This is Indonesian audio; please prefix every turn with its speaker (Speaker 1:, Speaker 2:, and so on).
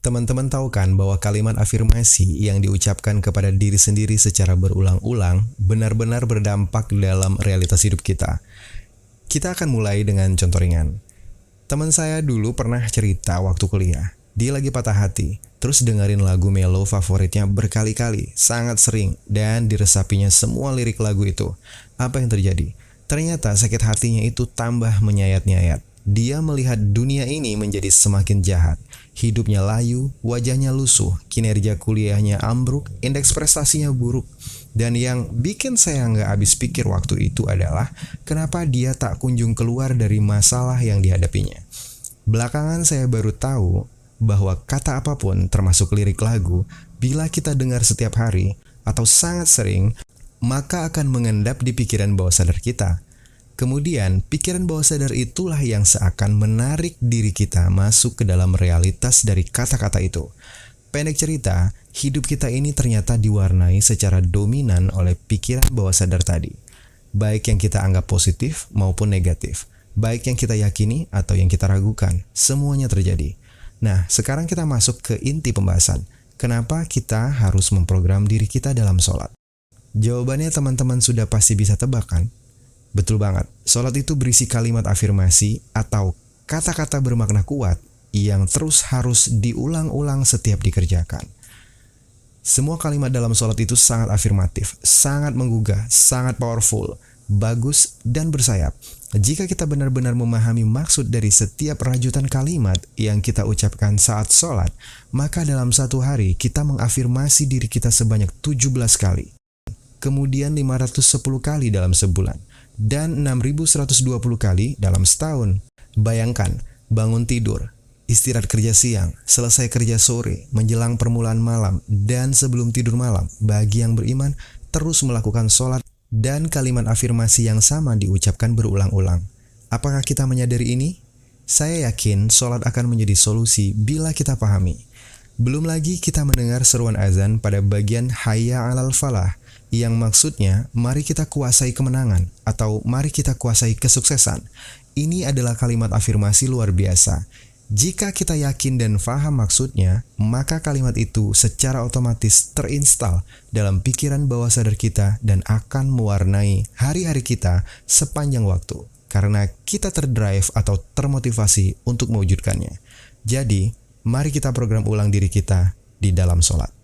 Speaker 1: Teman-teman tahu kan bahwa kalimat afirmasi yang diucapkan kepada diri sendiri secara berulang-ulang benar-benar berdampak dalam realitas hidup kita. Kita akan mulai dengan contoh ringan. Teman saya dulu pernah cerita waktu kuliah, dia lagi patah hati, terus dengerin lagu mellow favoritnya berkali-kali, sangat sering, dan diresapinya semua lirik lagu itu. Apa yang terjadi? Ternyata sakit hatinya itu tambah menyayat-nyayat. Dia melihat dunia ini menjadi semakin jahat. Hidupnya layu, wajahnya lusuh, kinerja kuliahnya ambruk, indeks prestasinya buruk. Dan yang bikin saya nggak habis pikir waktu itu adalah kenapa dia tak kunjung keluar dari masalah yang dihadapinya. Belakangan saya baru tahu bahwa kata apapun termasuk lirik lagu, bila kita dengar setiap hari atau sangat sering, maka akan mengendap di pikiran bawah sadar kita. Kemudian, pikiran bawah sadar itulah yang seakan menarik diri kita masuk ke dalam realitas dari kata-kata itu. Pendek cerita, hidup kita ini ternyata diwarnai secara dominan oleh pikiran bawah sadar tadi. Baik yang kita anggap positif maupun negatif. Baik yang kita yakini atau yang kita ragukan. Semuanya terjadi. Nah, sekarang kita masuk ke inti pembahasan. Kenapa kita harus memprogram diri kita dalam sholat? Jawabannya teman-teman sudah pasti bisa tebak kan? Betul banget, sholat itu berisi kalimat afirmasi atau kata-kata bermakna kuat yang terus harus diulang-ulang setiap dikerjakan. Semua kalimat dalam sholat itu sangat afirmatif, sangat menggugah, sangat powerful, bagus, dan bersayap. Jika kita benar-benar memahami maksud dari setiap rajutan kalimat yang kita ucapkan saat sholat, maka dalam satu hari kita mengafirmasi diri kita sebanyak 17 kali. Kemudian 510 kali dalam sebulan. Dan 6.120 kali dalam setahun. Bayangkan, bangun tidur, istirahat kerja siang, selesai kerja sore, menjelang permulaan malam, dan sebelum tidur malam, bagi yang beriman, terus melakukan sholat dan kalimat afirmasi yang sama diucapkan berulang-ulang. Apakah kita menyadari ini? Saya yakin sholat akan menjadi solusi bila kita pahami. Belum lagi kita mendengar seruan azan pada bagian hayya 'alal falah, yang maksudnya mari kita kuasai kemenangan atau mari kita kuasai kesuksesan. Ini adalah kalimat afirmasi luar biasa. Jika kita yakin dan faham maksudnya, maka kalimat itu secara otomatis terinstal dalam pikiran bawah sadar kita dan akan mewarnai hari-hari kita sepanjang waktu karena kita terdrive atau termotivasi untuk mewujudkannya. Jadi, mari kita program ulang diri kita di dalam sholat.